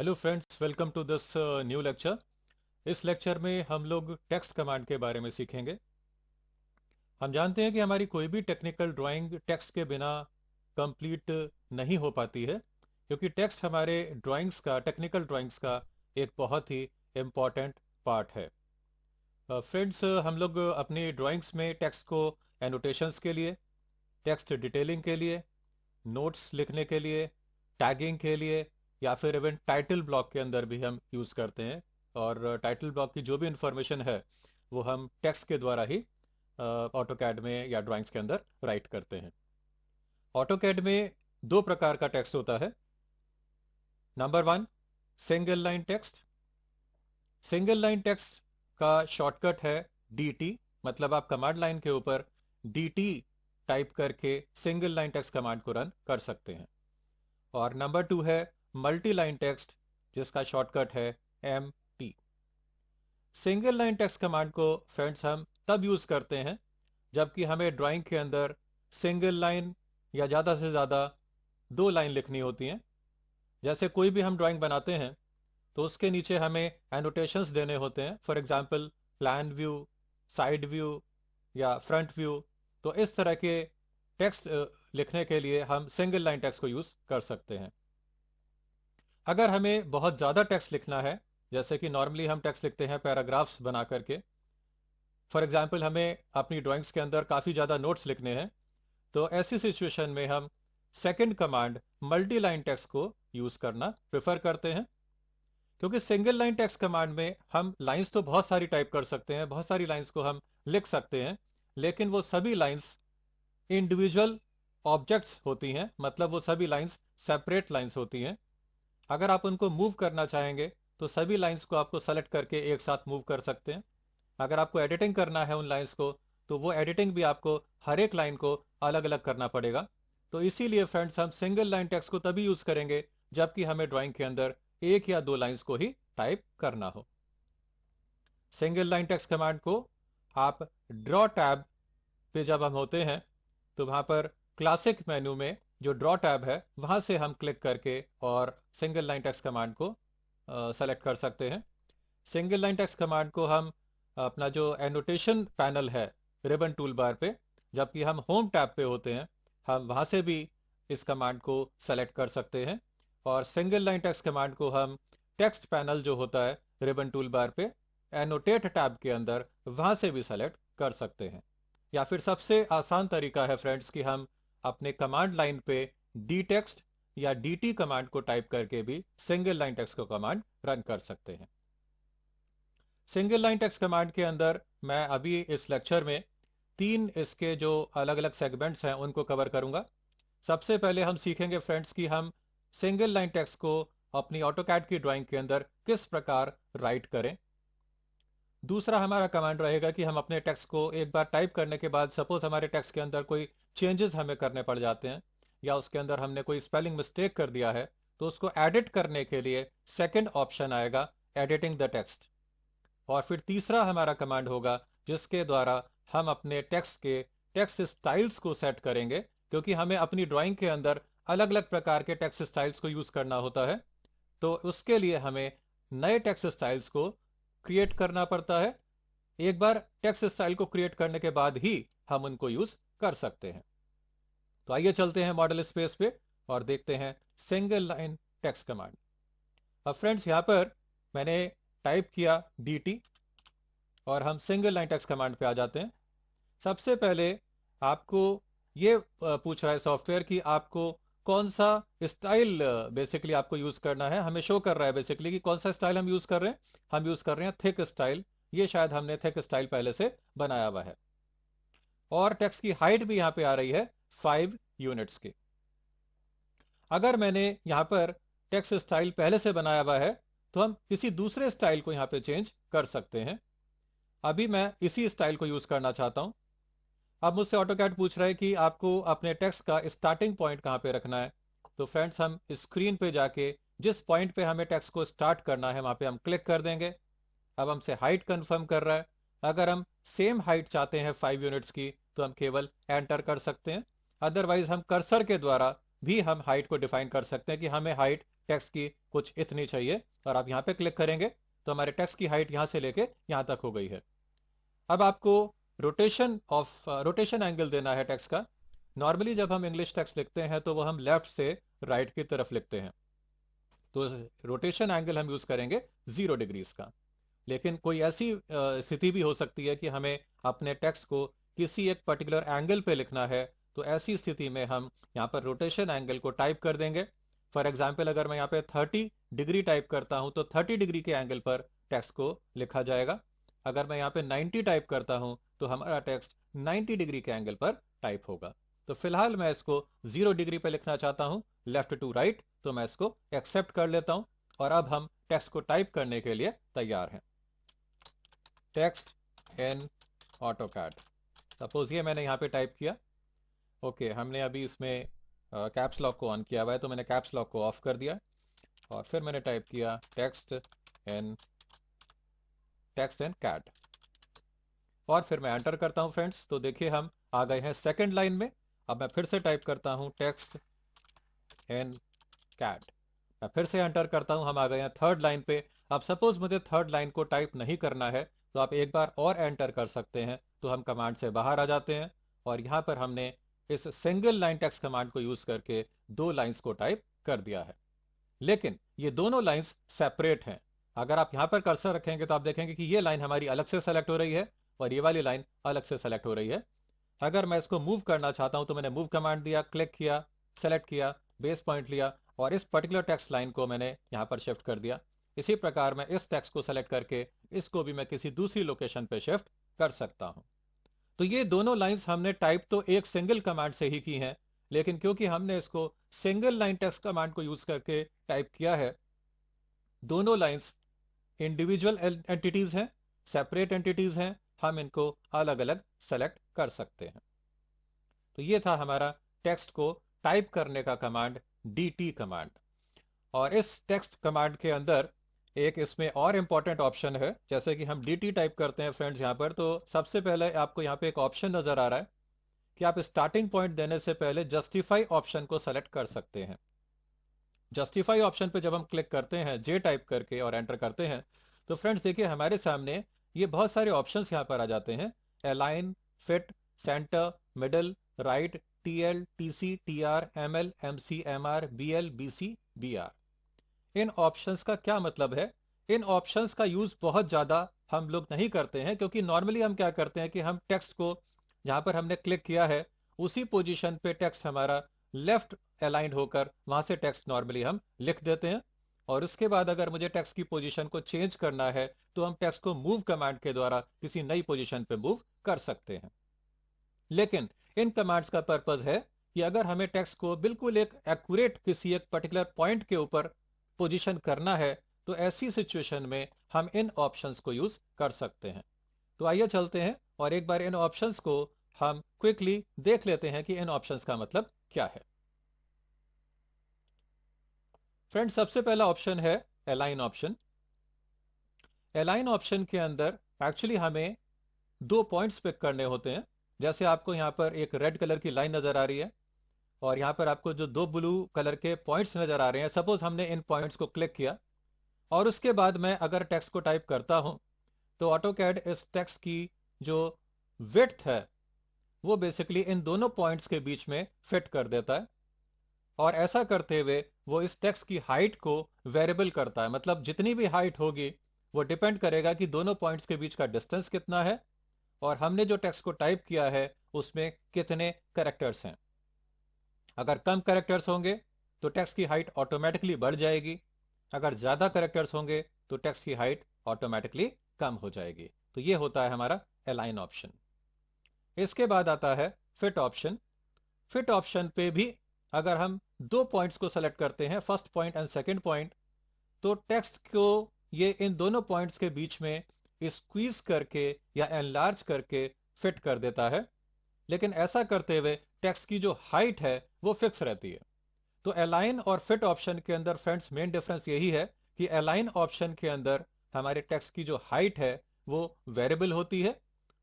Hello friends, welcome to this new lecture. इस lecture में हम लोग टेक्स्ट कमांड के बारे में सीखेंगे। हम जानते हैं कि हमारी कोई भी टेक्निकल ड्राइंग टेक्स्ट के बिना कंप्लीट नहीं हो पाती है, क्योंकि टेक्स्ट हमारे टेक्निकल ड्राइंग्स का एक बहुत ही इम्पॉर्टेंट पार्ट है। फ्रेंड्स, हम लोग अपनी ड्राइंग्स में टेक्स्ट को एनोटेशंस के लिए, टेक्स्ट डिटेलिंग के लिए, नोट्स लिखने के लिए, टैगिंग के लिए, या फिर इवन टाइटल ब्लॉक के अंदर भी हम यूज़ करते हैं। और टाइटल ब्लॉक की जो भी इंफॉर्मेशन है वो हम टेक्स्ट के द्वारा ही ऑटोकैड में या ड्राइंग्स के अंदर राइट करते हैं। ऑटोकैड में दो प्रकार का टेक्स्ट होता है। Number one, single line text. Single line text का शॉर्टकट है DT, मतलब आप कमांड लाइन के ऊपर DT टाइप करके सिंगल लाइन टेक्स्ट कमांड को रन कर सकते हैं। और नंबर टू है मल्टी लाइन टेक्स्ट, जिसका शॉर्टकट है MT। Single line text command को फ्रेंड्स हम तब यूज करते हैं जबकि हमें ड्राइंग के अंदर सिंगल लाइन या ज़्यादा से ज़्यादा दो लाइन लिखनी होती हैं। जैसे कोई भी हम ड्राइंग बनाते हैं तो उसके नीचे हमें एनोटेशंस देने होते हैं। For example, plan view, side view या फ्रंट व्यू। तो इस तरह के टेक्स्ट लिखने के लिए हम सिंगल लाइन टेक्स्ट को यूज कर सकते हैं। अगर हमें बहुत ज़्यादा टेक्स्ट लिखना है, जैसे कि नॉर्मली हम टेक्स्ट लिखते हैं पैराग्राफ्स बना करके, फॉर एग्जांपल हमें अपनी ड्राइंग्स के अंदर काफ़ी ज़्यादा नोट्स लिखने हैं, तो ऐसी सिचुएशन में हम second command multi line text को यूज़ करना प्रेफर करते हैं। क्योंकि सिंगल लाइन टेक्स्ट कमांड में हम लाइंस तो बहुत सारी टाइप कर सकते हैं, बहुत सारी लाइंस को हम लिख सकते हैं, लेकिन वो सभी लाइंस इंडिविजुअल ऑब्जेक्ट्स होती हैं, मतलब वो सभी लाइंस सेपरेट लाइंस होती हैं। अगर आप उनको मूव करना चाहेंगे तो सभी लाइंस को आपको सेलेक्ट करके एक साथ मूव कर सकते हैं। अगर आपको एडिटिंग करना है उन लाइंस को, तो वो एडिटिंग भी आपको हर एक लाइन को अलग अलग करना पड़ेगा। तो इसीलिए फ्रेंड्स, हम सिंगल लाइन टेक्स्ट को तभी यूज करेंगे जबकि हमें ड्राइंग के अंदर एक या दो लाइंस को ही टाइप करना हो। सिंगल लाइन टेक्स्ट कमांड को आप ड्रॉ टैब पे जब हम होते हैं तो वहां पर क्लासिक मेन्यू में जो ड्रॉ टैब है वहां से हम क्लिक करके और सिंगल लाइन टेक्स्ट कमांड को सेलेक्ट कर सकते हैं। सिंगल लाइन टेक्स्ट कमांड को हम अपना जो एनोटेशन पैनल है रिबन टूल बार पे, जबकि हम होम टैब पे होते हैं, हम वहां से भी इस कमांड को सेलेक्ट कर सकते हैं। और सिंगल लाइन टेक्स्ट कमांड को हम टेक्स्ट पैनल जो होता है रिबन टूल बार पे एनोटेट टैब के अंदर, वहां से भी सेलेक्ट कर सकते हैं। या फिर सबसे आसान तरीका है फ्रेंड्स कि हम अपने कमांड लाइन पे डी टेक्स्ट या DT कमांड को टाइप करके भी सिंगल लाइन टेक्स्ट को कमांड रन कर सकते हैं। सिंगल लाइन टेक्स्ट कमांड के अंदर मैं अभी इस लेक्चर में तीन इसके जो अलग अलग सेगमेंट्स हैं उनको कवर करूंगा। सबसे पहले हम सीखेंगे फ्रेंड्स कि हम सिंगल लाइन टेक्स्ट को अपनी ऑटोकैड की ड्राइंग के अंदर किस प्रकार राइट करें। दूसरा हमारा कमांड रहेगा कि हम अपने टेक्स्ट को एक बार टाइप करने के बाद सपोज हमारे टेक्स्ट के अंदर कोई चेंजेस हमें करने पड़ जाते हैं या उसके अंदर हमने कोई स्पेलिंग मिस्टेक कर दिया है, तो उसको एडिट करने के लिए सेकंड ऑप्शन आएगा एडिटिंग द टेक्स्ट। और फिर तीसरा हमारा कमांड होगा जिसके द्वारा हम अपने टेक्स्ट के टेक्स्ट स्टाइल्स को सेट करेंगे, क्योंकि हमें अपनी ड्राइंग के अंदर अलग अलग प्रकार के टेक्स्ट स्टाइल्स को यूज करना होता है। तो उसके लिए हमें नए टेक्स्ट स्टाइल्स को क्रिएट करना पड़ता है। एक बार टेक्स्ट स्टाइल को क्रिएट करने के बाद ही हम उनको यूज कर सकते हैं। तो आइए चलते हैं मॉडल स्पेस पे और देखते हैं सिंगल लाइन टेक्स्ट कमांड। अब फ्रेंड्स, यहां पर मैंने टाइप किया DT और हम सिंगल लाइन टेक्स्ट कमांड पे आ जाते हैं। सबसे पहले आपको ये पूछ रहा है सॉफ्टवेयर कि आपको कौन सा स्टाइल बेसिकली आपको यूज करना है। हमें शो कर रहा है बेसिकली कि कौन सा स्टाइल हम यूज कर रहे हैं। हम यूज कर रहे हैं थिक स्टाइल। ये शायद हमने थिक स्टाइल पहले से बनाया हुआ है। और टेक्स्ट की हाइट भी यहां पे आ रही है 5 यूनिट्स की। अगर मैंने यहां पर टेक्स्ट स्टाइल पहले से बनाया हुआ है तो हम किसी दूसरे स्टाइल को यहां पे चेंज कर सकते हैं। अभी मैं इसी स्टाइल को यूज करना चाहता हूं। अब मुझसे ऑटोकैड पूछ रहा है कि आपको अपने टेक्स्ट का स्टार्टिंग पॉइंट कहां पे रखना है। तो फ्रेंड्स, हम स्क्रीन पे जाके जिस पॉइंट पे हमें टेक्स्ट को स्टार्ट करना है वहां पे हम क्लिक कर देंगे। अब हमसे हाइट कंफर्म कर रहा है। अगर हम सेम हाइट चाहते हैं 5 यूनिट्स की तो हम केवल एंटर कर सकते हैं। अदरवाइज हम कर्सर के द्वारा भी हम हाइट को डिफाइन कर सकते हैं कि हमें हाइट टेक्स्ट की कुछ इतनी चाहिए, और आप यहाँ पे क्लिक करेंगे तो हमारे टेक्स्ट की हाइट यहाँ से लेके यहाँ तक हो गई है। अब आपको रोटेशन एंगल देना है टेक्स्ट का। नॉर्मली जब हम इंग्लिश टेक्स्ट लिखते हैं तो वो हम लेफ्ट से राइट की तरफ लिखते हैं, तो रोटेशन एंगल हम यूज करेंगे 0 डिग्रीज का। लेकिन कोई ऐसी स्थिति भी हो सकती है कि हमें अपने टेक्स्ट को किसी एक पर्टिकुलर एंगल पे लिखना है, तो ऐसी स्थिति में हम यहाँ पर रोटेशन एंगल को टाइप कर देंगे। फॉर एग्जाम्पल अगर मैं यहाँ पे 30 डिग्री टाइप करता हूँ तो 30 डिग्री के एंगल पर टेक्स्ट को लिखा जाएगा। अगर मैं यहाँ पे 90 टाइप करता हूँ तो हमारा टेक्स्ट 90 डिग्री के एंगल पर टाइप होगा। तो फिलहाल मैं इसको 0 डिग्री पे लिखना चाहता हूँ, लेफ्ट टू राइट, तो मैं इसको एक्सेप्ट कर लेता हूँ। और अब हम टेक्स्ट को टाइप करने के लिए तैयार हैं। टेक्स्ट इन ऑटोकैड, सपोज ये मैंने यहाँ पे टाइप किया। ओके, हमने अभी इसमें कैप्स लॉक को ऑन किया हुआ है, तो मैंने कैप्स लॉक को ऑफ कर दिया और फिर मैंने टाइप किया इन कैड, और फिर मैं एंटर करता हूं फ्रेंड्स। तो देखिए हम आ गए हैं सेकंड लाइन में। अब मैं फिर से टाइप करता हूं टेक्स्ट इन कैड, मैं फिर से एंटर करता हूं, हम आ गए हैं थर्ड लाइन पे। अब सपोज मुझे थर्ड लाइन को टाइप नहीं करना है तो आप एक बार और एंटर कर सकते हैं, तो हम कमांड से बाहर आ जाते हैं और यहां पर हमने इस सिंगल लाइन टेक्स्ट कमांड को यूज करके 2 लाइंस को टाइप कर दिया है। लेकिन ये दोनों लाइंस सेपरेट हैं। अगर आप यहां पर कर्सर रखेंगे तो आप देखेंगे कि ये लाइन हमारी अलग से सेलेक्ट हो रही है और ये वाली लाइन अलग से सेलेक्ट हो रही है। अगर मैं इसको मूव करना चाहता हूं तो मैंने मूव कमांड दिया, क्लिक किया, सेलेक्ट किया, बेस पॉइंट लिया और इस पर्टिकुलर टेक्स्ट लाइन को मैंने यहां पर शिफ्ट कर दिया। इसी प्रकार मैं इस टेक्स्ट को सेलेक्ट करके इसको भी मैं किसी दूसरी लोकेशन पे शिफ्ट कर सकता हूं। तो ये दोनों लाइंस हमने टाइप तो एक सिंगल कमांड से ही की हैं, लेकिन क्योंकि हमने इसको सिंगल लाइन टेक्स्ट कमांड को यूज करके टाइप किया है, दोनों लाइंस इंडिविजुअल एंटिटीज हैं, सेपरेट एंटिटीज हैं, हम इनको अलग अलग सेलेक्ट कर सकते हैं। तो ये था हमारा टेक्स्ट को टाइप करने का कमांड, dt कमांड। और इस टेक्स्ट कमांड के अंदर एक इसमें और इंपॉर्टेंट ऑप्शन है। जैसे कि हम dt टाइप करते हैं फ्रेंड्स यहाँ पर, तो सबसे पहले आपको यहाँ पे एक ऑप्शन नजर आ रहा है कि आप स्टार्टिंग पॉइंट देने से पहले जस्टिफाई ऑप्शन को सेलेक्ट कर सकते हैं। जस्टिफाई ऑप्शन पे जब हम क्लिक करते हैं जे टाइप करके और एंटर करते हैं, तो फ्रेंड्स देखिए हमारे सामने ये बहुत सारे ऑप्शंस यहाँ पर आ जाते हैं। Align, fit, centre, middle, right, TL, TC, TR, ML, MC, MR, BL, BC, BR. इन ऑप्शंस का क्या मतलब है? इन ऑप्शंस का यूज बहुत ज्यादा हम लोग नहीं करते हैं, क्योंकि नॉर्मली हम क्या करते हैं कि हम टेक्स्ट को जहां पर हमने क्लिक किया है उसी पोजीशन पे टेक्स्ट हमारा लेफ्ट अलाइंड होकर वहां से टेक्स्ट नॉर्मली हम लिख देते हैं। और उसके बाद अगर मुझे टेक्स्ट की पोजीशन को चेंज करना है तो हम टेक्स्ट को मूव कमांड के द्वारा किसी नई पोजीशन पे मूव कर सकते हैं। लेकिन इन कमांड्स का पर्पज है कि अगर हमें टेक्स्ट को बिल्कुल एक एक्यूरेट किसी एक पर्टिकुलर पॉइंट के ऊपर पोजीशन करना है, तो ऐसी सिचुएशन में हम इन ऑप्शंस को यूज कर सकते हैं। तो आइए चलते हैं और एक बार इन ऑप्शंस को हम क्विकली देख लेते हैं कि इन ऑप्शंस का मतलब क्या है। फ्रेंड्स, सबसे पहला ऑप्शन है अलाइन ऑप्शन। अलाइन ऑप्शन के अंदर एक्चुअली हमें 2 पॉइंट्स पिक करने होते हैं। जैसे आपको यहां पर एक रेड कलर की लाइन नजर आ रही है और यहां पर आपको जो 2 ब्लू कलर के पॉइंट्स नजर आ रहे हैं, सपोज हमने इन पॉइंट्स को क्लिक किया और उसके बाद मैं अगर टेक्स्ट को टाइप करता हूं तो ऑटोकैड इस टेक्स्ट की जो विड्थ है वो बेसिकली इन दोनों पॉइंट्स के बीच में फिट कर देता है। और ऐसा करते हुए वो इस टेक्स्ट की हाइट को वेरिएबल करता है। मतलब जितनी भी हाइट होगी वो डिपेंड करेगा कि दोनों पॉइंट्स के बीच का डिस्टेंस कितना है और हमने जो टेक्स्ट को टाइप किया है उसमें कितने कैरेक्टर्स हैं। अगर कम कैरेक्टर्स होंगे तो टेक्स्ट की हाइट ऑटोमेटिकली बढ़ जाएगी, अगर ज्यादा कैरेक्टर्स होंगे तो टेक्स्ट की हाइट ऑटोमेटिकली कम हो जाएगी। तो ये होता है हमारा अलाइन ऑप्शन। इसके बाद आता है फिट ऑप्शन। फिट ऑप्शन पे भी अगर हम 2 पॉइंट्स को सेलेक्ट करते हैं, first point and second point, तो टेक्स्ट को ये इन दोनों पॉइंट्स के बीच में स्क्वीज करके या एनलार्ज करके फिट कर देता है। लेकिन ऐसा करते हुए टेक्स्ट की जो हाइट है वो फिक्स रहती है। तो अलाइन और फिट ऑप्शन के अंदर फ्रेंड्स मेन डिफरेंस यही है कि अलाइन ऑप्शन के अंदर हमारे टेक्स्ट की जो हाइट है वो वेरिएबल होती है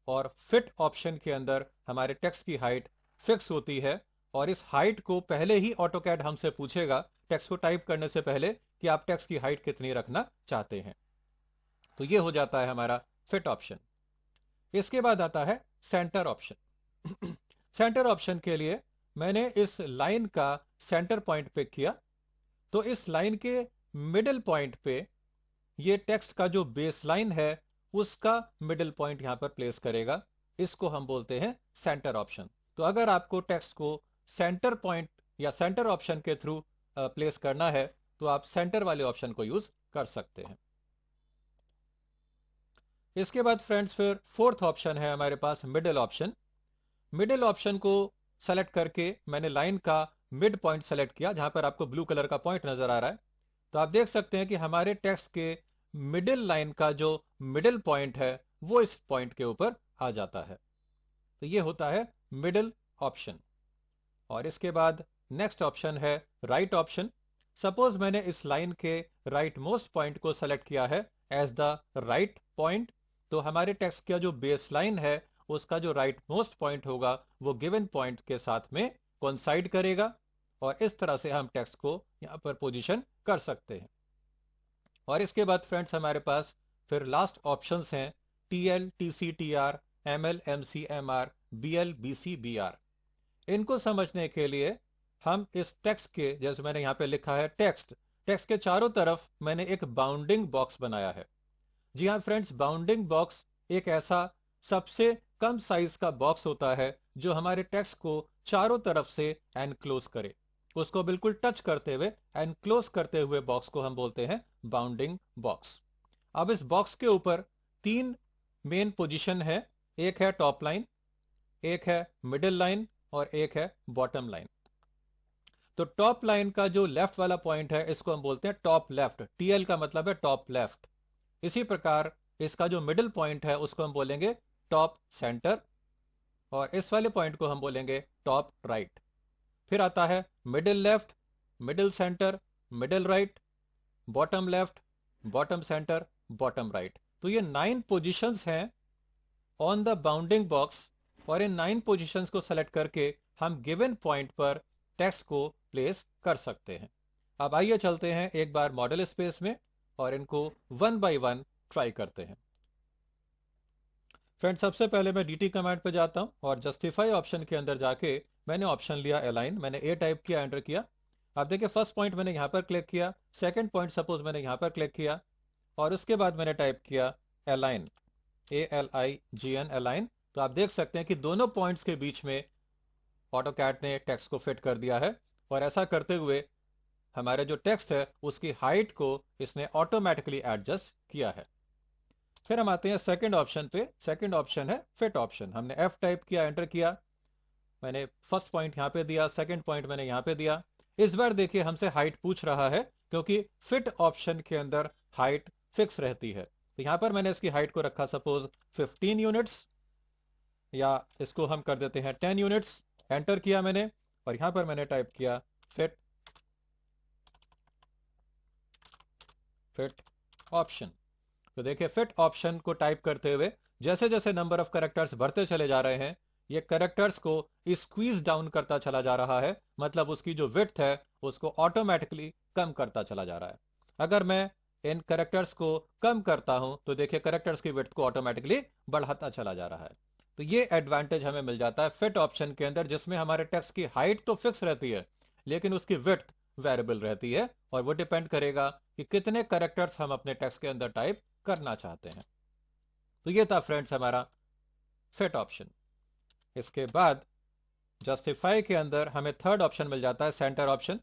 और फिट ऑप्शन के अंदर हमारे टेक्स्ट की हाइट फिक्स होती है। और इस हाइट को पहले ही ऑटोकैड हमसे पूछेगा टेक्स्ट को टाइप करने से पहले कि आप टेक्स्ट की हाइट कितनी रखना चाहते हैं। तो ये हो जाता है हमारा फिट ऑप्शन। इसके बाद आता है सेंटर ऑप्शन। सेंटर ऑप्शन के लिए मैंने इस लाइन का सेंटर पॉइंट पिक किया, तो इस लाइन के मिडिल पॉइंट पे ये टेक्स्ट का जो बेस लाइन है उसका मिडिल पॉइंट यहां पर प्लेस करेगा। इसको हम बोलते हैं सेंटर ऑप्शन। तो अगर आपको टेक्स्ट को सेंटर पॉइंट या सेंटर ऑप्शन के थ्रू प्लेस करना है तो आप सेंटर वाले ऑप्शन को यूज कर सकते हैं। इसके बाद फ्रेंड्स फिर फोर्थ ऑप्शन है हमारे पास मिडिल ऑप्शन। मिडिल ऑप्शन को सेलेक्ट करके मैंने लाइन का मिड पॉइंट सेलेक्ट किया, जहां पर आपको ब्लू कलर का पॉइंट नजर आ रहा है। तो आप देख सकते हैं कि हमारे टेक्स्ट के मिडिल लाइन का जो मिडिल पॉइंट है वो इस पॉइंट के ऊपर आ जाता है। तो ये होता है मिडिल ऑप्शन। और इसके बाद नेक्स्ट ऑप्शन है राइट ऑप्शन। सपोज मैंने इस लाइन के राइट मोस्ट पॉइंट को सेलेक्ट किया है एज द राइट पॉइंट, तो हमारे टेक्स्ट का जो बेस लाइन है उसका जो राइट मोस्ट पॉइंट होगा वो गिवन पॉइंट के साथ में कोइंसाइड करेगा, और इस तरह से हम टेक्स्ट को यहां पर पोजीशन कर सकते हैं। और इसके बाद फ्रेंड्स हमारे पास फिर लास्ट ऑप्शंस हैं TL, TC TR, ML, MC MR, BL, BC, BR. इनको समझने के लिए हम इस टेक्स्ट के, जैसे मैंने यहां पे लिखा है टेक्स्ट, टेक्स्ट के चारों तरफ मैंने एक बाउंडिंग बॉक्स बनाया है। जी हाँ फ्रेंड्स, बाउंडिंग बॉक्स एक ऐसा सबसे कम साइज का बॉक्स होता है जो हमारे टेक्स्ट को चारों तरफ से एनक्लोज करे। उसको बिल्कुल टच करते हुए एनक्लोज करते हुए बॉक्स को हम बोलते हैं बाउंडिंग बॉक्स। अब इस बॉक्स के ऊपर तीन मेन पोजीशन है, एक है टॉप लाइन, एक है मिडिल लाइन और एक है बॉटम लाइन। तो टॉप लाइन का जो लेफ्ट वाला पॉइंट है इसको हम बोलते हैं टॉप लेफ्ट, टीएल का मतलब है टॉप लेफ्ट। इसी प्रकार इसका जो मिडिल पॉइंट है उसको हम बोलेंगे टॉप सेंटर, और इस वाले पॉइंट को हम बोलेंगे टॉप राइट। फिर आता है middle left, middle centre, middle right, bottom left, bottom centre, bottom right. तो ये 9 पोजीशंस हैं ऑन द बाउंडिंग बॉक्स, और इन 9 पोजीशंस को सेलेक्ट करके हम गिवन पॉइंट पर टेक्स्ट को प्लेस कर सकते हैं। अब आइए चलते हैं एक बार मॉडल स्पेस में और इनको वन बाय वन ट्राई करते हैं। फ्रेंड्स, सबसे पहले मैं डीटी कमांड पे जाता हूं और जस्टिफाई ऑप्शन के अंदर जाके मैंने ऑप्शन लिया अलाइन। मैंने ए टाइप किया, एंटर किया। आप देखिए फर्स्ट पॉइंट मैंने यहां पर क्लिक किया, सेकंड पॉइंट सपोज मैंने यहां पर क्लिक किया, और उसके बाद मैंने टाइप किया अलाइन, ALIGN अलाइन। तो आप देख सकते हैं कि दोनों पॉइंट्स के बीच में ऑटोकैड ने टेक्स्ट को फिट कर दिया है, और ऐसा करते हुए हमारे जो टेक्स्ट है उसकी हाइट को इसने ऑटोमेटिकली एडजस्ट किया है। फिर हम आते हैं सेकंड ऑप्शन पे। सेकंड ऑप्शन है फिट ऑप्शन। हमने एफ टाइप किया, एंटर किया। मैंने फर्स्ट पॉइंट यहां पे दिया, सेकंड पॉइंट मैंने यहां पे दिया। इस बार देखिए हमसे हाइट पूछ रहा है, क्योंकि फिट ऑप्शन के अंदर हाइट फिक्स रहती है। तो यहां पर मैंने इसकी हाइट को रखा सपोज 15 यूनिट्स, या इसको हम कर देते हैं 10 यूनिट्स। एंटर किया मैंने, और यहां पर मैंने टाइप किया फिट ऑप्शन। तो देखिए फिट ऑप्शन को टाइप करते हुए जैसे जैसे नंबर ऑफ कैरेक्टर्स बढ़ते चले जा रहे हैं, ये कैरेक्टर्स को स्क्वीज डाउन करता चला जा रहा है, मतलब उसकी जो विड्थ है उसको ऑटोमेटिकली कम करता चला जा रहा है। अगर मैं इन कैरेक्टर्स को कम करता हूं तो देखिए कैरेक्टर्स की विड्थ को ऑटोमेटिकली बढ़ाता चला जा रहा है। तो ये एडवांटेज हमें मिल जाता है फिट ऑप्शन के अंदर, जिसमें हमारे टेक्स्ट की हाइट तो फिक्स रहती है लेकिन उसकी विड्थ वेरिएबल रहती है, और वो डिपेंड करेगा कि कितने कैरेक्टर्स हम अपने टेक्स्ट के अंदर टाइप करना चाहते हैं। तो ये था फ्रेंड्स हमारा फिट ऑप्शन। इसके बाद जस्टिफाई के अंदर हमें थर्ड ऑप्शन मिल जाता है सेंटर ऑप्शन।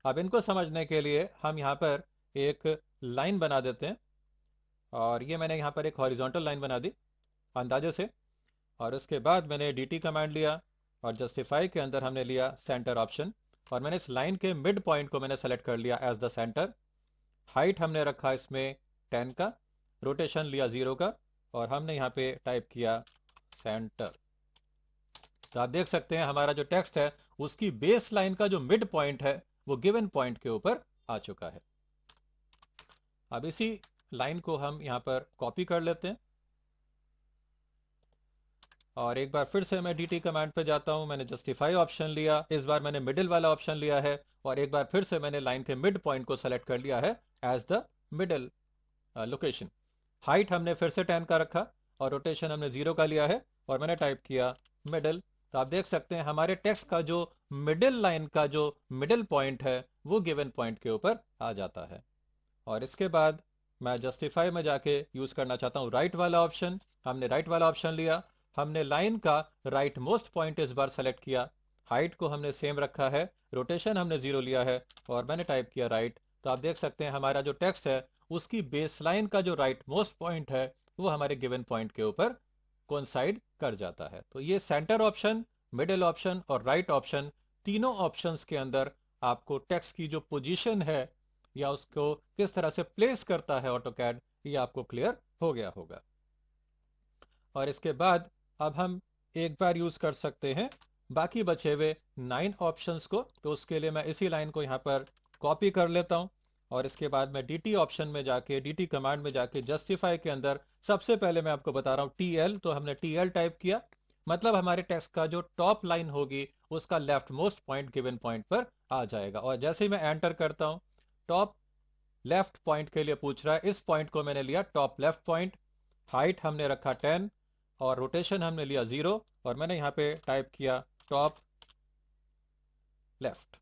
अब इनको समझने के लिए हम यहां पर एक लाइन बना देते हैं, और ये मैंने यहां पर एक हॉरिजॉन्टल लाइन बना दी अंदाजे से, और उसके बाद मैंने डीटी कमांड लिया, और जस्टिफाई के अंदर हमने लिया सेंटर ऑप्शन, और मैंने इस लाइन के मिड पॉइंट को मैंने सेलेक्ट कर लिया एज द सेंटर। हाइट हमने रखा इसमें 10 का, रोटेशन लिया 0 का, और हमने यहाँ पे टाइप किया सेंटर। तो आप देख सकते हैं हमारा जो टेक्स्ट है उसकी बेस लाइन का जो मिड पॉइंट है वो गिवन पॉइंट के ऊपर आ चुका है। अब इसी लाइन को हम यहाँ पर कॉपी कर लेते हैं, और एक बार फिर से मैं DT कमांड पे जाता हूं, मैंने जस्टिफाई ऑप्शन लिया, इस बार मैंने मिडिल वाला ऑप्शन लिया है, और एक बार फिर से मैंने लाइन के मिड पॉइंट को सेलेक्ट कर लिया है as the middle location. Height हमने फिर से 10 का रखा और रोटेशन हमने 0 का लिया है, और मैंने टाइप किया मिडिल। तो आप देख सकते हैं हमारे टेक्स्ट का जो मिडिल लाइन का जो मिडिल पॉइंट है वो गिवन पॉइंट के ऊपर आ जाता है। और इसके बाद मैं जस्टिफाई में जाके यूज करना चाहता हूँ राइट वाला ऑप्शन। हमने राइट वाला ऑप्शन लिया, हमने लाइन का राइट मोस्ट पॉइंट इस बार सेलेक्ट किया, हाइट को हमने सेम रखा है, रोटेशन हमने 0 लिया है, और मैंने टाइप किया राइट। तो आप देख सकते हैं हमारा जो टेक्स्ट है उसकी बेस लाइन का जो राइट मोस्ट पॉइंट है वो हमारे गिवन पॉइंट के ऊपर कोइंसाइड कर जाता है। तो ये सेंटर ऑप्शन, मिडिल ऑप्शन और राइट ऑप्शन, तीनों ऑप्शंस के अंदर आपको टेक्स्ट की जो पोजीशन है या उसको किस तरह से प्लेस करता है ऑटोकैड, ये आपको क्लियर हो गया होगा। और इसके बाद अब हम एक बार यूज कर सकते हैं बाकी बचे हुए 9 ऑप्शंस को। तो उसके लिए मैं इसी लाइन को यहाँ पर कॉपी कर लेता हूँ, और इसके बाद मैं DT ऑप्शन में जाके, DT कमांड में जाके जस्टिफाई के अंदर सबसे पहले मैं आपको बता रहा हूँ TL। तो हमने TL टाइप किया, मतलब हमारे टेक्स्ट का जो टॉप लाइन होगी उसका left most point given point पर आ जाएगा। और जैसे ही मैं एंटर करता हूं, टॉप लेफ्ट पॉइंट के लिए पूछ रहा है, इस पॉइंट को मैंने लिया टॉप लेफ्ट पॉइंट। हाइट हमने रखा 10 और रोटेशन हमने लिया 0, और मैंने यहां पे टाइप किया टॉप लेफ्ट,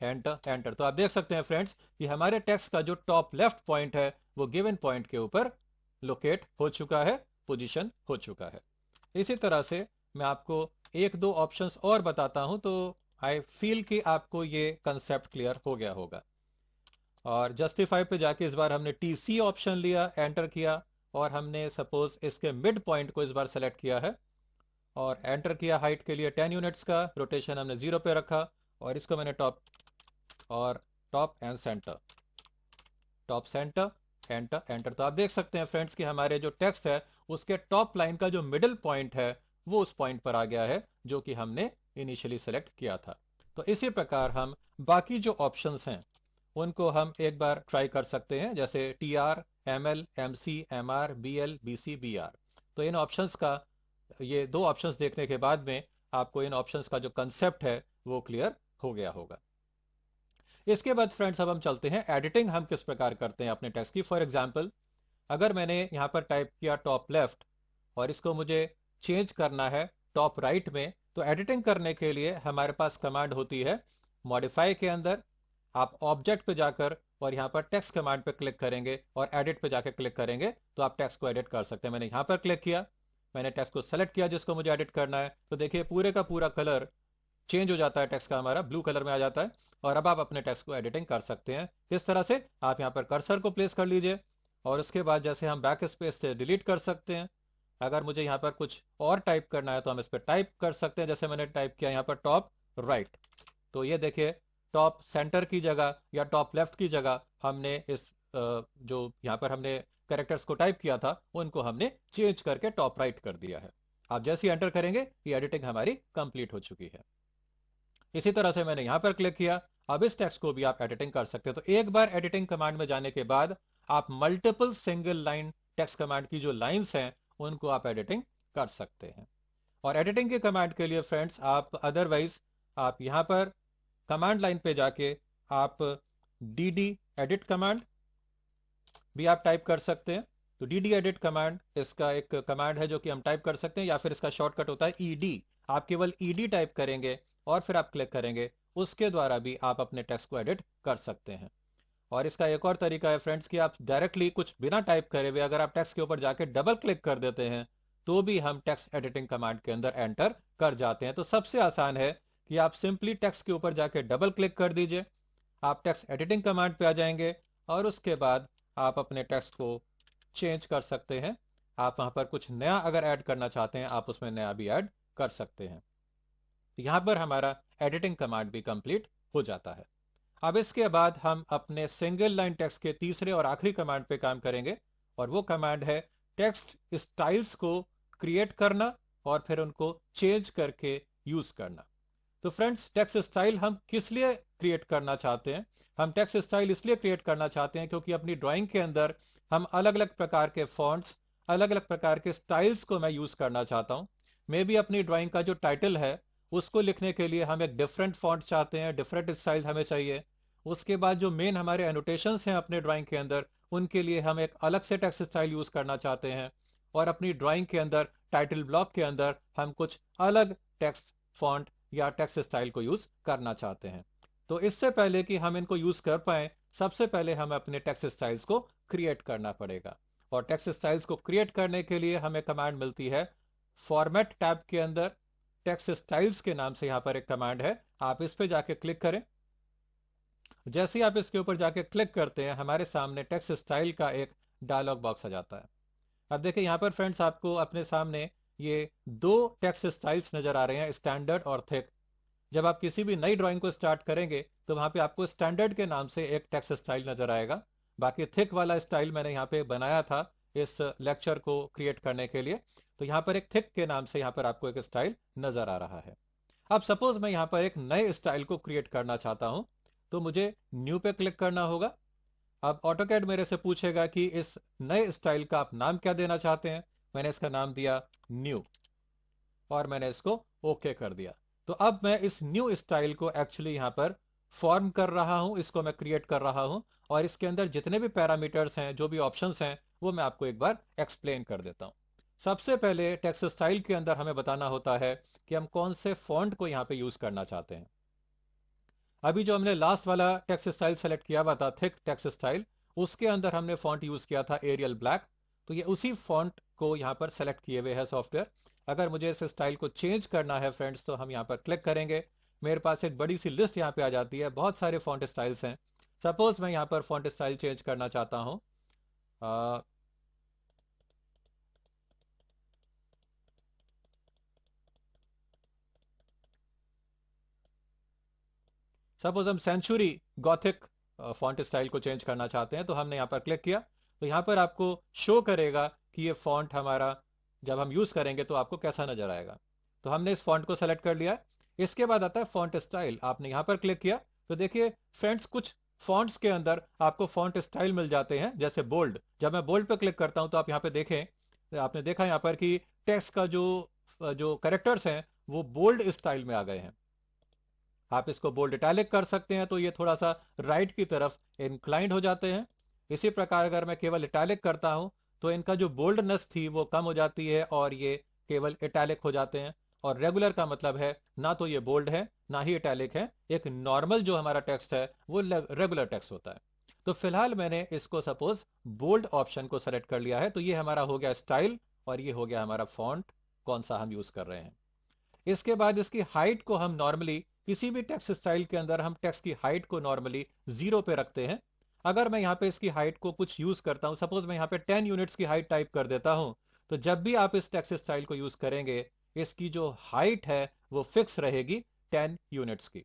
एंटर एंटर। तो आप देख सकते हैं फ्रेंड्स कि हमारे टेक्स्ट का जो टॉप लेफ्ट पॉइंट है वो गिवन पॉइंट के ऊपर लोकेट हो चुका है, पोजीशन हो चुका है। इसी तरह से मैं आपको एक दो ऑप्शंस और बताता हूं, तो आई फील कि आपको ये कंसेप्ट क्लियर हो गया होगा। और जस्टिफाई पे जाके इस बार हमने TC ऑप्शन लिया, एंटर किया, और हमने सपोज इसके मिड पॉइंट को इस बार सेलेक्ट किया है और एंटर किया। हाइट के लिए 10 यूनिट्स का, रोटेशन हमने 0 पे रखा, और इसको मैंने टॉप और top and centre, top centre, enter enter. तो आप देख सकते हैं फ्रेंड्स कि हमारे जो टेक्स्ट है उसके टॉप लाइन का जो मिडिल पॉइंट है वो उस पॉइंट पर आ गया है जो कि हमने इनिशियली सेलेक्ट किया था। तो इसी प्रकार हम बाकी जो ऑप्शंस हैं उनको हम एक बार ट्राई कर सकते हैं, जैसे TR, ML, MC, MR, BL, BC, BR। तो इन ऑप्शंस का, ये दो ऑप्शंस देखने के बाद में आपको इन ऑप्शंस का जो कंसेप्ट है वो क्लियर हो गया होगा। इसके बाद फ्रेंड्स अब हम चलते हैं एडिटिंग हम किस प्रकार करते हैं अपने टेक्स्ट की। फॉर एग्जांपल, अगर मैंने यहां पर टाइप किया टॉप लेफ्ट और इसको मुझे चेंज करना है टॉप राइट में, तो एडिटिंग करने के लिए हमारे पास कमांड होती है मॉडिफाई के अंदर। आप ऑब्जेक्ट पे जाकर और यहाँ पर टेक्स्ट कमांड पे क्लिक करेंगे और एडिट पे जाकर क्लिक करेंगे तो आप टेक्स्ट को एडिट कर सकते हैं। मैंने यहाँ पर क्लिक किया, मैंने टेक्स्ट को सेलेक्ट किया जिसको मुझे एडिट करना है, तो देखिए पूरे का पूरा कलर चेंज हो जाता है, टेक्स्ट का हमारा ब्लू कलर में आ जाता है। और अब आप अपने टेक्स्ट को एडिटिंग कर सकते हैं किस तरह से, आप यहाँ पर कर्सर को प्लेस कर लीजिए, और उसके बाद जैसे हम बैक स्पेस से डिलीट कर सकते हैं। अगर मुझे यहाँ पर कुछ और टाइप करना है तो हम इस पर टाइप कर सकते हैं, जैसे मैंने टाइप किया यहाँ पर टॉप राइट। तो ये देखिए टॉप सेंटर की जगह या टॉप लेफ्ट की जगह हमने इस जो यहाँ पर हमने कैरेक्टर्स को टाइप किया था उनको हमने चेंज करके टॉप राइट कर दिया है। आप जैसे ही एंटर करेंगे ये एडिटिंग हमारी कंप्लीट हो चुकी है। इसी तरह से मैंने यहां पर क्लिक किया, अब इस टेक्स्ट को भी आप एडिटिंग कर सकते हैं। तो एक बार एडिटिंग कमांड में जाने के बाद आप multiple single line text command की जो लाइंस हैं उनको आप एडिटिंग कर सकते हैं। और एडिटिंग के कमांड के लिए फ्रेंड्स आप अदरवाइज आप यहां पर कमांड लाइन पे जाके आप DD एडिट कमांड भी आप टाइप कर सकते हैं। तो DD एडिट कमांड इसका एक कमांड है जो कि हम टाइप कर सकते हैं, या फिर इसका शॉर्टकट होता है ED। आप केवल ED टाइप करेंगे और फिर आप क्लिक करेंगे, उसके द्वारा भी आप अपने टेक्स्ट को एडिट कर सकते हैं। और इसका एक और तरीका है फ्रेंड्स कि आप डायरेक्टली कुछ बिना टाइप करे हुए अगर आप टेक्स्ट के ऊपर जाके डबल क्लिक कर देते हैं तो भी हम टेक्स्ट एडिटिंग कमांड के अंदर एंटर कर जाते हैं। तो सबसे आसान है कि आप सिंपली टेक्स्ट के ऊपर जाके डबल क्लिक कर दीजिए, आप टेक्स्ट एडिटिंग कमांड पे आ जाएंगे, और उसके बाद आप अपने टेक्स्ट को चेंज कर सकते हैं। आप वहां पर कुछ नया अगर ऐड करना चाहते हैं आप उसमें नया भी ऐड कर सकते हैं। यहां पर हमारा एडिटिंग कमांड भी कंप्लीट हो जाता है। अब इसके बाद हम अपने सिंगल लाइन टेक्स्ट के तीसरे और आखिरी कमांड पे काम करेंगे, और वो कमांड है टेक्स्ट स्टाइल्स को क्रिएट करना और फिर उनको चेंज करके यूज करना। तो फ्रेंड्स टेक्स्ट स्टाइल हम किस लिए क्रिएट करना चाहते हैं? हम टेक्स्ट स्टाइल इसलिए क्रिएट करना चाहते हैं क्योंकि अपनी ड्राइंग के अंदर हम अलग अलग प्रकार के फॉन्ट्स, अलग अलग प्रकार के स्टाइल्स को मैं यूज करना चाहता हूं। मे भी अपनी ड्राइंग का जो टाइटल है उसको लिखने के लिए हम एक डिफरेंट फॉन्ट चाहते हैं, डिफरेंट स्टाइल हमें चाहिए। उसके बाद जो मेन हमारे एनोटेशंस हैं अपने ड्राइंग के अंदर, उनके लिए हम एक अलग से टेक्स्ट स्टाइल यूज करना चाहते हैं। और अपनी ड्राइंग के अंदर टाइटल ब्लॉक के अंदर हम कुछ अलग टेक्स्ट फॉन्ट या टेक्स्ट स्टाइल को यूज करना चाहते हैं। तो इससे पहले कि हम इनको यूज कर पाए, सबसे पहले हमें अपने टेक्स्ट स्टाइल्स को क्रिएट करना पड़ेगा। और टेक्स्ट स्टाइल्स को क्रिएट करने के लिए हमें कमांड मिलती है फॉर्मेट टैब के अंदर। टेक्स्ट स्टाइल्स के नाम से यहां पर एक कमांड है, आप इस पे जाके क्लिक करें। जैसे ही आप इसके ऊपर जाके क्लिक करते हैं, हमारे सामने टेक्स्ट स्टाइल का एक डायलॉग बॉक्स आ जाता है। अब देखिए यहां पर फ्रेंड्स, आपको अपने सामने ये दो टेक्स्ट स्टाइल्स नजर आ रहे हैं, स्टैंडर्ड और थिक। जब आप किसी भी नई ड्राइंग को स्टार्ट करेंगे तो वहां पे आपको स्टैंडर्ड के नाम से एक टेक्स्ट स्टाइल नजर आएगा। बाकी थिक वाला स्टाइल मैंने यहाँ पे बनाया था इस लेक्चर को क्रिएट करने के लिए। तो यहाँ पर एक थिक के नाम से यहाँ पर आपको एक स्टाइल नजर आ रहा है। अब सपोज मैं यहाँ पर एक नए स्टाइल को क्रिएट करना चाहता हूं, तो मुझे न्यू पे क्लिक करना होगा। अब ऑटोकैड मेरे से पूछेगा कि इस नए स्टाइल का आप नाम क्या देना चाहते हैं। मैंने इसका नाम दिया न्यू और मैंने इसको ओके कर दिया। तो अब मैं इस न्यू स्टाइल को एक्चुअली यहां पर फॉर्म कर रहा हूं, इसको मैं क्रिएट कर रहा हूं। और इसके अंदर जितने भी पैरामीटर्स हैं, जो भी ऑप्शंस हैं, वो मैं आपको एक बार एक्सप्लेन कर देता हूं। सबसे पहले टेक्स्ट स्टाइल के अंदर हमें बताना होता है कि हम कौन से फॉन्ट को यहां पे यूज करना चाहते हैं। अभी जो हमने लास्ट वाला टेक्स्ट स्टाइल सेलेक्ट किया हुआ था, थिक टेक्स्ट स्टाइल, उसके अंदर हमने फॉन्ट यूज किया था एरियल ब्लैक। तो ये उसी फॉन्ट को यहाँ पर सेलेक्ट किए हुए है सॉफ्टवेयर। अगर मुझे इस स्टाइल को चेंज करना है फ्रेंड्स, तो हम यहाँ पर क्लिक करेंगे। मेरे पास एक बड़ी सी लिस्ट यहाँ पे आ जाती है, बहुत सारे फॉन्ट स्टाइल्स हैं। सपोज मैं यहाँ पर फॉन्ट स्टाइल चेंज करना चाहता हूँ। सपोज हम सेंचुरी गॉथिक फॉन्ट स्टाइल को चेंज करना चाहते हैं, तो हमने यहाँ पर क्लिक किया। तो यहाँ पर आपको शो करेगा कि ये फॉन्ट हमारा जब हम यूज करेंगे तो आपको कैसा नजर आएगा। तो हमने इस फॉन्ट को सेलेक्ट कर लिया। इसके बाद आता है फॉन्ट स्टाइल। आपने यहाँ पर क्लिक किया तो देखिए फ्रेंड्स, कुछ फॉन्ट्स के अंदर आपको फॉन्ट स्टाइल मिल जाते हैं, जैसे बोल्ड। जब मैं बोल्ड पे क्लिक करता हूं तो आप यहाँ पे देखें, आपने देखा यहाँ पर कि टेक्स्ट का जो जो कैरेक्टर्स हैं वो बोल्ड स्टाइल में आ गए हैं। आप इसको बोल्ड इटैलिक कर सकते हैं, तो ये थोड़ा सा राइट की तरफ इंक्लाइंड हो जाते हैं। इसी प्रकार अगर मैं केवल इटैलिक करता हूं तो इनका जो बोल्डनेस थी वो कम हो जाती है और ये केवल इटैलिक हो जाते हैं। और रेगुलर का मतलब है ना तो ये बोल्ड है ना ही इटैलिक है, एक नॉर्मल जो हमारा टेक्स्ट है वो रेगुलर टेक्स्ट होता है। तो फिलहाल मैंने इसको सपोज बोल्ड ऑप्शन को सेलेक्ट कर लिया है। तो ये हमारा हो गया स्टाइल और ये हो गया हमारा फॉन्ट, कौन सा हम यूज कर रहे हैं। इसके बाद इसकी हाइट को हम नॉर्मली किसी भी टेक्स्ट स्टाइल के अंदर हम टेक्स्ट की हाइट को नॉर्मली 0 पे रखते हैं। अगर मैं यहाँ पे इसकी हाइट को कुछ यूज करता हूं, सपोज मैं यहाँ पे 10 यूनिट्स की हाइट टाइप कर देता हूं, तो जब भी आप इस टेक्स्ट स्टाइल को यूज करेंगे, इसकी जो हाइट है वो फिक्स रहेगी 10 यूनिट्स की।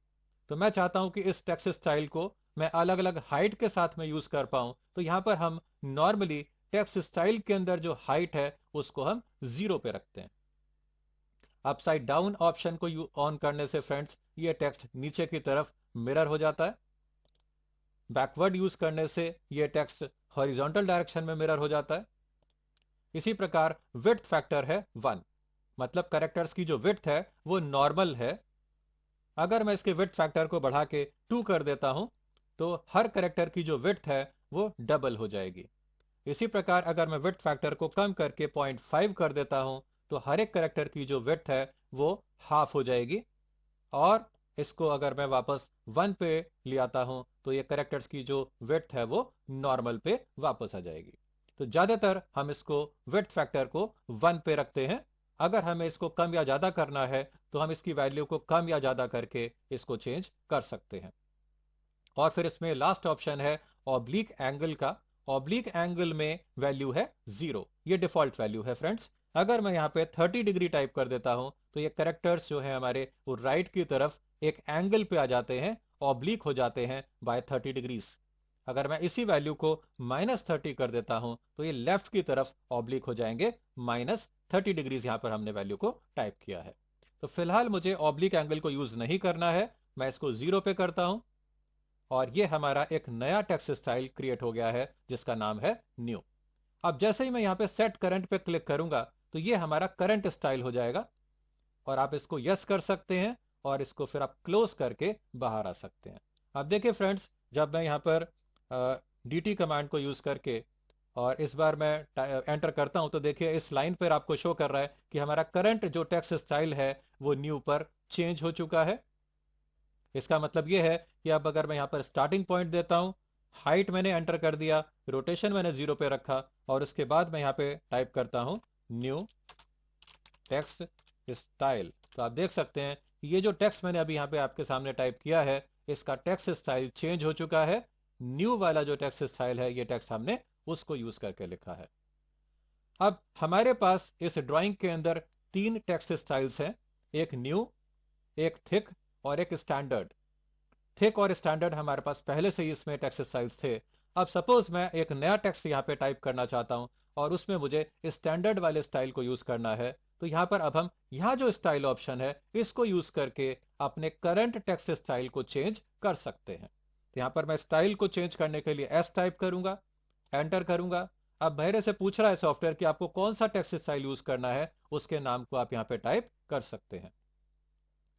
तो मैं चाहता हूं कि इस टेक्स्ट स्टाइल को मैं अलग अलग हाइट के साथ में यूज कर पाऊं, तो यहां पर हम नॉर्मली टेक्स्ट स्टाइल के अंदर जो हाइट है उसको हम 0 पे रखते हैं। अपसाइड डाउन ऑप्शन को ऑन करने से फ्रेंड्स ये टेक्स्ट नीचे की तरफ मिरर हो जाता है। बैकवर्ड यूज करने से ये टेक्स्ट हॉरिजॉन्टल डायरेक्शन में मिरर हो जाता है। इसी प्रकार विड्थ फैक्टर है 1, मतलब कैरेक्टर्स की जो विड्थ है वो नॉर्मल है। अगर मैं इसके विड्थ फैक्टर को बढ़ा के 2 कर देता हूं तो हर कैरेक्टर की जो विड्थ है वो डबल हो जाएगी। इसी प्रकार अगर मैं विड्थ फैक्टर को कम करके 0.5 कर देता हूं तो हर एक कैरेक्टर की जो विड्थ है वो हाफ हो जाएगी। और इसको अगर मैं वापस 1 पे ले आता हूं तो ये कैरेक्टर्स की जो विड्थ है वो नॉर्मल पे वापस आ जाएगी। तो ज्यादातर हम इसको विड्थ फैक्टर को 1 पे रखते हैं। अगर हमें इसको कम या ज्यादा करना है तो हम इसकी वैल्यू को कम या ज्यादा करके इसको चेंज कर सकते हैं। और फिर इसमें लास्ट ऑप्शन है ऑब्लिक एंगल का। ऑब्लिक एंगल में वैल्यू है 0, ये डिफॉल्ट वैल्यू है फ्रेंड्स। अगर मैं यहाँ पे 30 डिग्री टाइप कर देता हूं तो ये कैरेक्टर्स जो है हमारे वो राइट की तरफ एक एंगल पे आ जाते हैं, ऑब्लिक हो जाते हैं बाय 30 डिग्रीज। अगर मैं इसी वैल्यू को -30 कर देता हूं तो ये लेफ्ट की तरफ ऑब्लिक हो जाएंगे, -30 डिग्रीज यहां पर हमने वैल्यू को टाइप किया है। तो फिलहाल मुझे ऑब्लिक एंगल को यूज नहीं करना है, मैं इसको 0 पे करता हूं और ये हमारा एक नया टेक्स्ट स्टाइल क्रिएट हो गया है जिसका नाम है न्यू। अब जैसे ही मैं यहाँ पे सेट करंट पे क्लिक करूंगा तो ये हमारा करंट स्टाइल हो जाएगा और आप इसको यस कर सकते हैं और इसको फिर आप क्लोज करके बाहर आ सकते हैं। अब देखिए फ्रेंड्स, जब मैं यहाँ पर dt कमांड को यूज करके और इस बार मैं एंटर करता हूं तो देखिए इस लाइन पर आपको शो कर रहा है कि हमारा करंट जो टेक्स्ट स्टाइल है वो न्यू पर चेंज हो चुका है। इसका मतलब यह है कि अब अगर मैं यहां पर स्टार्टिंग पॉइंट देता हूं, हाइट मैंने एंटर कर दिया, रोटेशन मैंने 0 पे रखा और उसके बाद मैं यहां पे टाइप करता हूं न्यू टेक्स्ट स्टाइल, तो आप देख सकते हैं ये जो टेक्स्ट मैंने अभी यहां पे आपके सामने टाइप किया है इसका टेक्स्ट स्टाइल चेंज हो चुका है। न्यू वाला जो टेक्स्ट स्टाइल है ये टेक्स्ट हमने उसको यूज करके लिखा है। अब हमारे पास इस ड्राइंग के अंदर 3 टेक्स्ट स्टाइल्स हैं, एक न्यू, एक थिक और एक स्टैंडर्ड। थिक और स्टैंडर्ड हमारे पास पहले से ही इसमें टेक्स्ट स्टाइल्स थे। अब सपोज मैं एक नया टेक्स्ट यहाँ पे टाइप करना चाहता हूं और उसमें मुझे स्टैंडर्ड वाले स्टाइल को यूज करना है, तो यहाँ पर अब हम यहाँ जो स्टाइल ऑप्शन है इसको यूज करके अपने करंट टेक्स्ट स्टाइल को चेंज कर सकते हैं। तो यहाँ पर मैं स्टाइल को चेंज करने के लिए एस टाइप करूंगा, एंटर करूंगा। अब मेरे से पूछ रहा है सॉफ्टवेयर कि आपको कौन सा टेक्स्ट स्टाइल यूज करना है, उसके नाम को आप यहाँ पे टाइप कर सकते हैं।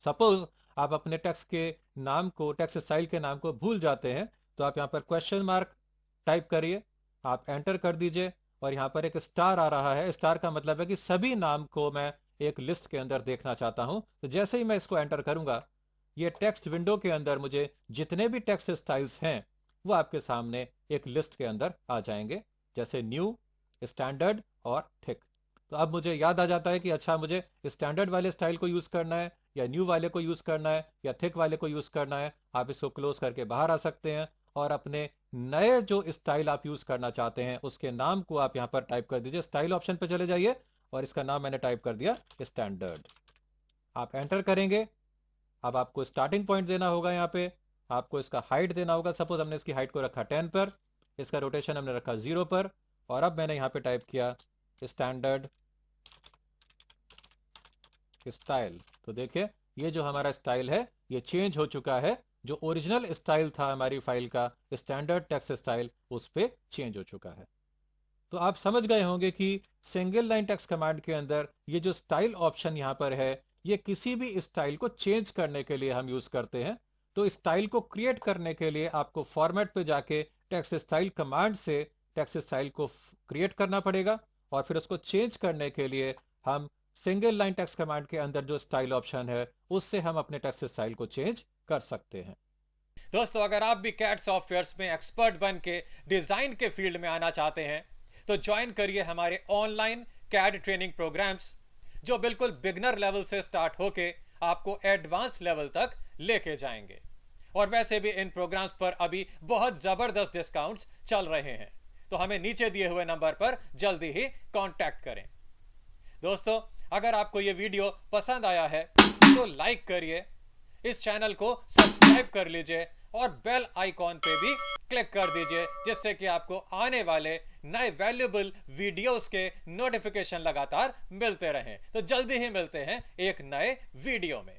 सपोज आप अपने टेक्स्ट के नाम को, टेक्स्ट स्टाइल के नाम को भूल जाते हैं तो आप यहाँ पर क्वेश्चन मार्क टाइप करिए, आप एंटर कर दीजिए और यहाँ पर एक स्टार आ रहा है। स्टार का मतलब है कि सभी नाम को मैं एक लिस्ट के अंदर देखना चाहता हूं। तो जैसे ही मैं इसको एंटर करूंगा ये टेक्स्ट विंडो के अंदर मुझे जितने भी टेक्स्ट स्टाइल्स हैं वो आपके सामने एक लिस्ट के अंदर आ जाएंगे, जैसे न्यू, स्टैंडर्ड और थिक। तो अब मुझे याद आ जाता है कि अच्छा मुझे स्टैंडर्ड वाले स्टाइल को यूज करना है या न्यू वाले को यूज करना है या थिक वाले को यूज करना है। आप इसको क्लोज करके बाहर आ सकते हैं और अपने नए जो स्टाइल आप यूज करना चाहते हैं उसके नाम को आप यहां पर टाइप कर दीजिए। स्टाइल ऑप्शन पर चले जाइए और इसका नाम मैंने टाइप कर दिया स्टैंडर्ड। आप एंटर करेंगे। अब आपको स्टार्टिंग पॉइंट देना होगा, यहाँ पे आपको इसका हाइट देना होगा। सपोज हमने इसकी हाइट को रखा 10 पर, इसका रोटेशन हमने रखा 0 पर और अब मैंने यहाँ पे टाइप किया स्टैंडर्ड स्टाइल। तो देखिए ये जो हमारा स्टाइल है ये चेंज हो चुका है। जो ओरिजिनल स्टाइल था हमारी फाइल का स्टैंडर्ड टेक्स्ट स्टाइल उस पे चेंज हो चुका है। तो आप समझ गए होंगे कि सिंगल लाइन टेक्स्ट कमांड के अंदर ये जो स्टाइल ऑप्शन यहाँ पर है ये किसी भी स्टाइल को चेंज करने के लिए हम यूज करते हैं। तो स्टाइल को क्रिएट करने के लिए आपको फॉर्मेट पे जाके टेक्स्ट स्टाइल कमांड से टेक्स्ट स्टाइल को क्रिएट करना पड़ेगा और फिर उसको चेंज करने के लिए हम सिंगल लाइन टेक्स्ट कमांड के अंदर जो स्टाइल ऑप्शन है उससे हम अपने टेक्स्ट स्टाइल को चेंज कर सकते हैं। दोस्तों, अगर आप भी कैड सॉफ्टवेयर्स में एक्सपर्ट बन के डिजाइन के फील्ड में आना चाहते हैं तो ज्वाइन करिए हमारे ऑनलाइन कैड ट्रेनिंग प्रोग्राम्स, जो बिल्कुल बिगनर लेवल से स्टार्ट होके आपको एडवांस लेवल तक लेके जाएंगे। और वैसे भी इन प्रोग्राम्स पर अभी बहुत जबरदस्त डिस्काउंट्स चल रहे हैं, तो हमें नीचे दिए हुए नंबर पर जल्दी ही कांटेक्ट करें। दोस्तों, अगर आपको यह वीडियो पसंद आया है तो लाइक करिए, इस चैनल को सब्सक्राइब कर लीजिए और बेल आइकॉन पे भी क्लिक कर दीजिए, जिससे कि आपको आने वाले नए वैल्यूएबल वीडियोस के नोटिफिकेशन लगातार मिलते रहें। तो जल्दी ही मिलते हैं एक नए वीडियो में।